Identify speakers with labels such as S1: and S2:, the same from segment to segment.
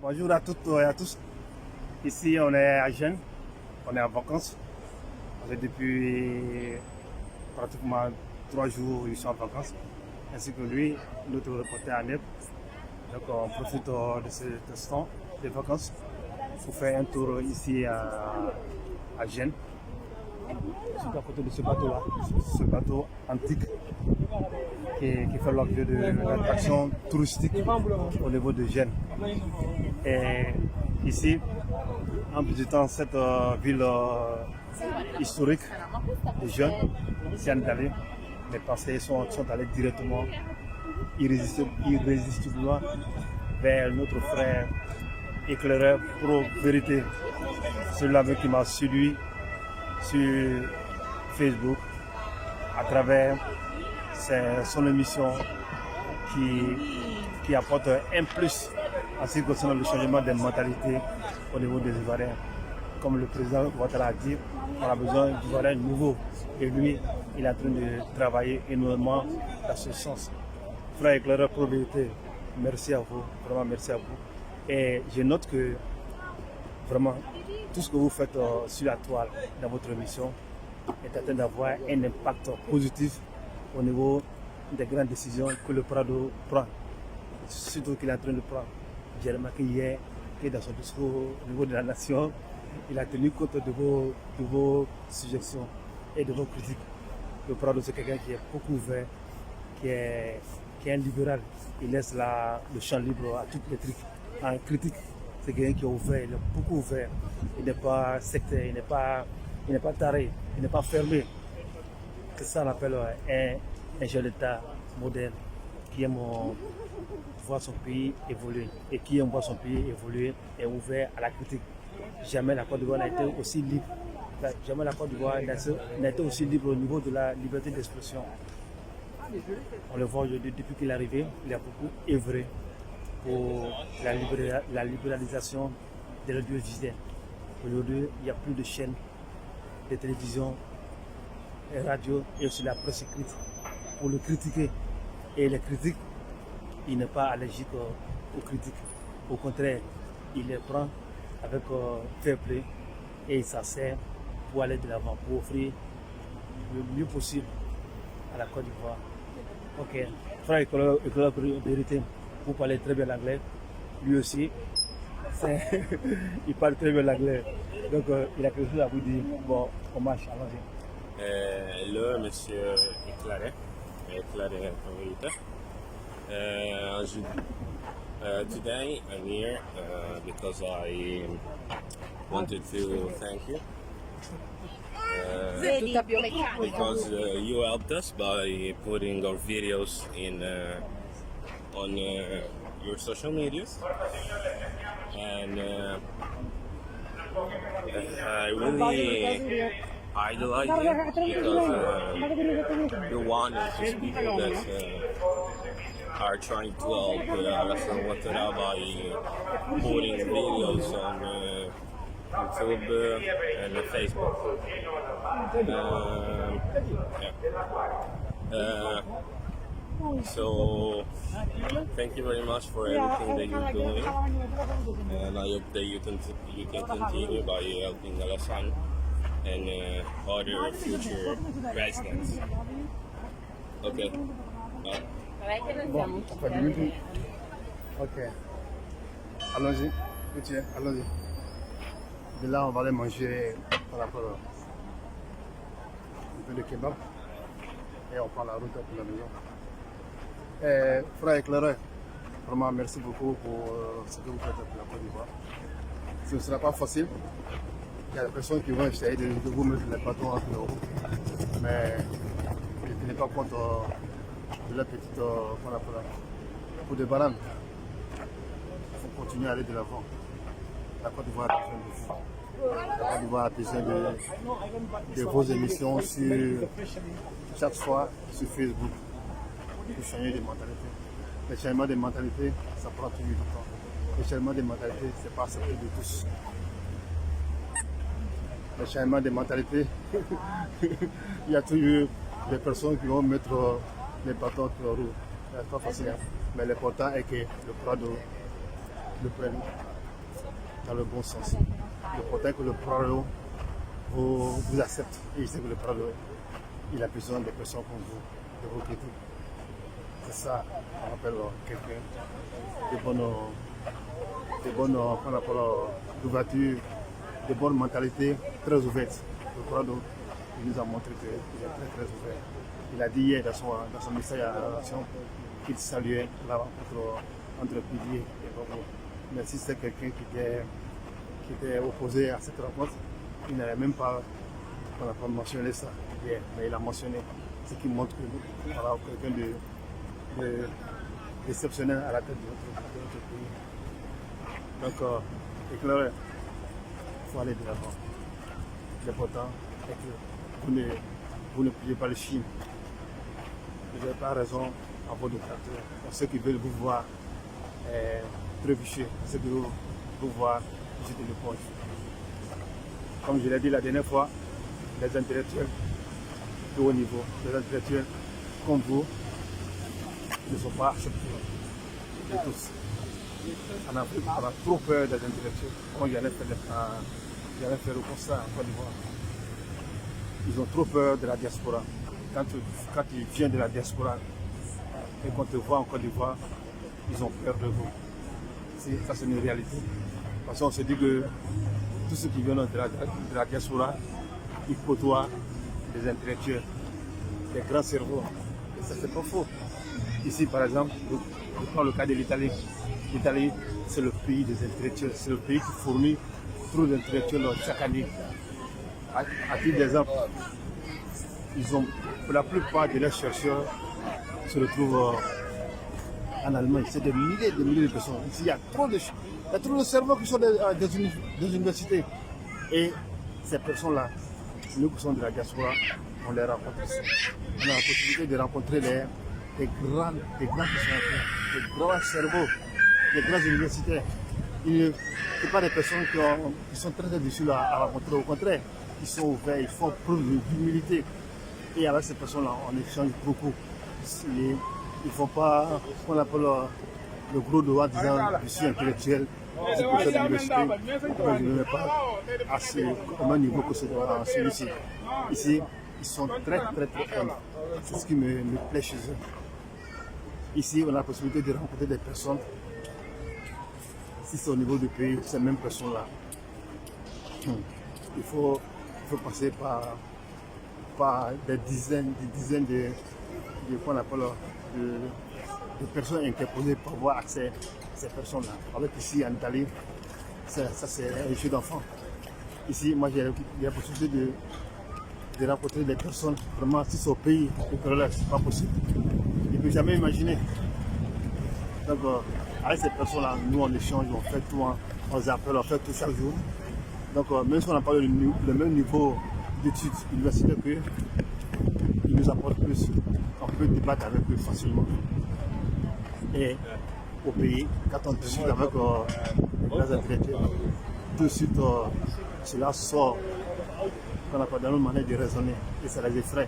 S1: Bonjour à toutes et à tous. Ici, on est à Gênes, on est en vacances. Depuis pratiquement 3 jours, ils sont en vacances. Ainsi que lui, notre reporter Aneb. Donc, on profite de ce temps de vacances pour faire un tour ici à Gênes. Je suis à côté de ce bateau-là, ce bateau antique qui fait l'objet de l'attraction touristique au niveau de Gênes. Et ici, en visitant cette ville historique de Gênes, les pensées sont allées directement, irrésistiblement vers notre frère éclaireur pro vérité, celui-là qui m'a séduit sur Facebook à travers son émission qui apporte un plus en ce qui concerne le changement des mentalités au niveau des Ivoiriens. Comme le président Ouattara a dit, on a besoin d'Ivoiriens nouveaux. Et lui, il est en train de travailler énormément dans ce sens. Frère éclaireur pro vérité, merci à vous, vraiment merci à vous. Et je note que vraiment tout ce que vous faites sur la toile dans votre émission est en train d'avoir un impact positif au niveau des grandes décisions que le Prado prend, surtout qu'il est en train de prendre. J'ai remarqué hier que dans son discours au niveau de la nation, il a tenu compte de vos suggestions et de vos critiques. Le Prado, c'est quelqu'un qui est beaucoup ouvert, qui est un libéral. Il laisse le champ libre à toutes les trucs. En critique, c'est quelqu'un qui est ouvert, il est beaucoup ouvert. Il n'est pas sectaire, il n'est pas taré, il n'est pas fermé. C'est ça qu'on appelle un chef d'État moderne qui aime voir son pays évoluer et qui aime voir son pays évoluer est ouvert à la critique. Jamais la Côte d'Ivoire n'a été aussi libre. Jamais la Côte d'Ivoire n'a été aussi libre au niveau de la liberté d'expression. On le voit aujourd'hui, depuis qu'il est arrivé, il a beaucoup œuvré pour la libéralisation de l'audiovisuel. Aujourd'hui, il n'y a plus de chaînes de télévision, de radio et aussi la presse écrite pour le critiquer. Et les critiques, il n'est pas allergique aux critiques. Au contraire, il les prend avec fair play et il s'en sert pour aller de l'avant, pour offrir le mieux possible à la Côte d'Ivoire. Ok, frère éclaireur vérité, vous parlez très bien l'anglais. Lui aussi, il parle très bien l'anglais. Donc il a quelque chose à vous dire. Bon, on marche, allons-y.
S2: Hello, Monsieur Éclaireur Vérité. Today I'm here because I wanted to thank you. Because you helped us by putting our videos on your social medias, and I really idolize you because you're one of those people that are trying to help Alassane Ouattara by putting videos on YouTube and Facebook. So thank you very much for everything that you're doing, and I hope that you can continue by helping Alassane and other future presidents. Okay.
S1: Bon, pas de minutes. Ok. Allons-y. Allons-y. De là, on va aller manger par rapport un peu de kebab. Et on prend la route pour la maison. Frère éclaireur, vraiment merci beaucoup pour ce que vous faites pour la Côte d'Ivoire. Ce ne sera pas facile. Il y a des personnes qui vont essayer de vous mettre les bâtons entre les roues. Mais ne tenez pas compte de la petite pour des bananes. Il faut continuer à aller de l'avant. La Côte d'Ivoire a besoin de vous. La Côte d'Ivoire a besoin de vos émissions chaque fois sur Facebook pour changer de mentalité. Le changement des mentalités, ça prend toujours du temps. Le changement des mentalités, c'est pas accepté de tous. Le changement des mentalités, il y a toujours des personnes qui vont mettre les bâtons sur la roue. C'est pas facile, hein? Mais l'important est que le Prado le prenne dans le bon sens. L'important que le Prado vous accepte. Et je sais que le Prado, il a besoin des personnes comme vous, de vos critiques. C'est ça qu'on appelle quelqu'un de bonne ouverture, de bonne mentalité, très ouverte. Le Prado, il nous a montré qu'il est très très ouvert. Il a dit hier dans son message à la nation qu'il saluait la rencontre entre Pilier et Bobo. Mais si c'est quelqu'un qui était opposé à cette rencontre, il n'avait même pas mentionné ça hier, mais il a mentionné, ce qui montre que voilà, quelqu'un d'exceptionnel à la tête de notre pays. Donc, éclairé, il faut aller de l'avant. L'important est que vous ne pliez pas le film. Vous n'avez pas raison à vos détracteurs. Ceux qui veulent vous voir trébucher, ceux qui veulent vous voir jeter le poche. Comme je l'ai dit la dernière fois, les intellectuels de haut niveau, les intellectuels comme vous, ne sont pas acceptés de tous. On a trop peur des intellectuels. Quand j'allais faire le constat en Côte d'Ivoire, ils ont trop peur de la diaspora. Quand ils viennent de la diaspora et qu'on te voit en Côte d'Ivoire, ils ont peur de vous. Ça, c'est une réalité. Parce qu'on se dit que tous ceux qui viennent de la diaspora, ils côtoient des intellectuels, des grands cerveaux. Et ça, c'est pas faux. Ici, par exemple, je prends le cas de l'Italie. L'Italie, c'est le pays des intellectuels. C'est le pays qui fournit trop d'intellectuels chaque année. À titre d'exemple, la plupart de leurs chercheurs se retrouvent en Allemagne. C'est des milliers de personnes. Ici, il y a trop de cerveaux qui sont des universités. Et ces personnes-là, nous qui sommes de la diaspora, on les rencontre ici. On a la possibilité de rencontrer des grands personnalités, des grands cerveaux, des grands universitaires. Ce sont pas des personnes qui sont très difficiles à rencontrer. Au contraire, ils sont ouverts, ils font preuve d'humilité. Et avec ces personnes-là, on échange beaucoup. Ils ne font pas ce qu'on appelle le gros doigt disant je suis intellectuel, je peux faire de l'université, mais je ne mets pas au même niveau que celui-ci. Ici, ils sont très humbles. C'est ce qui me plaît chez eux. Ici, on a la possibilité de rencontrer des personnes. Si c'est au niveau du pays, ces mêmes personnes-là, il faut passer par des dizaines qu'on appelle de personnes interposées pour avoir accès à ces personnes-là. Avec ici en Italie, ça c'est un jeu d'enfant. Ici, moi j'ai la possibilité de rencontrer des personnes, vraiment si c'est au pays, c'est pas possible. Je ne peux jamais imaginer. Donc avec ces personnes-là, nous on échange, on fait tout, on s'appelle, on fait tout chaque jour. Donc même si on n'a pas le même niveau d'études universitaires qu'eux, ils nous apportent plus. On peut débattre avec eux facilement. Et au pays, quand on discute avec les grands intellectuels, tout de suite cela sort qu'on appelle dans notre manière de raisonner et ça les effraie.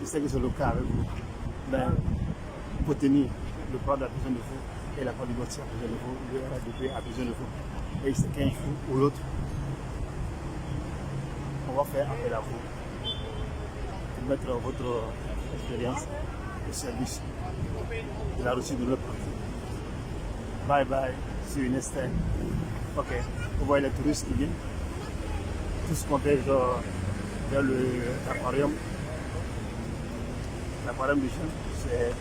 S1: Je sais que c'est le cas avec vous. Mais il faut tenir, le Prado a besoin de vous et la Côte d'Ivoire a besoin de vous, le RDP a besoin de vous. Et c'est qu'un jour ou l'autre, on va faire appel à vous pour mettre votre expérience au service de la Russie de notre parti. Bye bye, see you next time. Ok, vous voyez les touristes qui viennent, tous convergent vers l'aquarium. L'aquarium du Jeune, c'est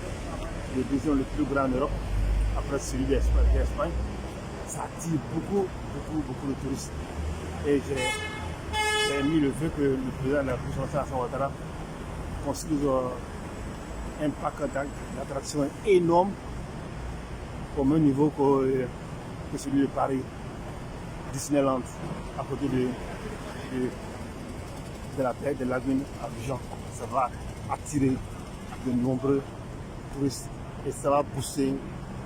S1: le deuxième le plus grand en Europe, après celui d'Espagne. Ça attire beaucoup de touristes. Et j'ai mis le vœu que le président de la République, Alassane Ouattara, construise un parc d'attractions énorme, au même niveau que celui de Paris, Disneyland, à côté de la baie de Lagune à Abidjan. Ça va attirer de nombreux touristes et ça va pousser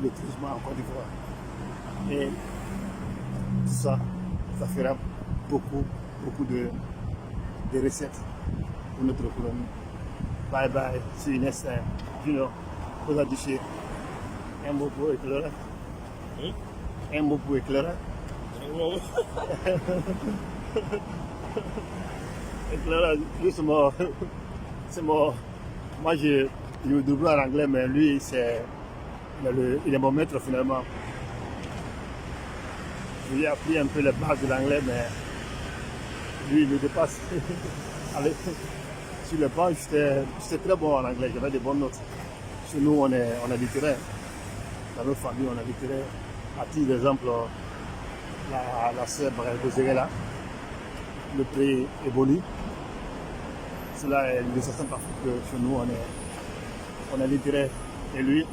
S1: le tourisme en Côte d'Ivoire. Et tout ça, ça fera beaucoup de recettes pour notre économie. Bye bye, see you next time. Junior, cosa dice? Un mot pour éclairer. Un mot pour éclairer.
S2: Wow.
S1: Et Clara, justement, c'est mon. Moi, je me double en anglais, mais lui, il est mon maître finalement. Je lui ai appris un peu les bases de l'anglais, mais lui, il me dépasse. Allez, sur le banc, j'étais très bon en anglais, j'avais des bonnes notes. Chez nous, on est littéraire. Dans notre famille, on est littéraire. À titre d'exemple, la sœur Bozéré là, le prix évolue. Cela est de certains parties que chez nous, on est littéraire. Et lui,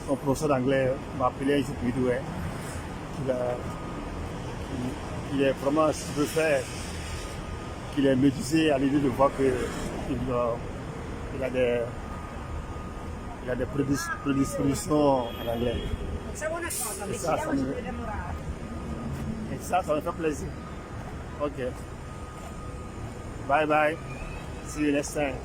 S1: son professeur d'anglais m'a appelé un jour pour lui dire qu'il est vraiment, si je veux faire, qu'il est médusé à l'idée de voir qu'il a des prédispositions en anglais. Et ça me fait plaisir. Ok. Bye bye. See you next time.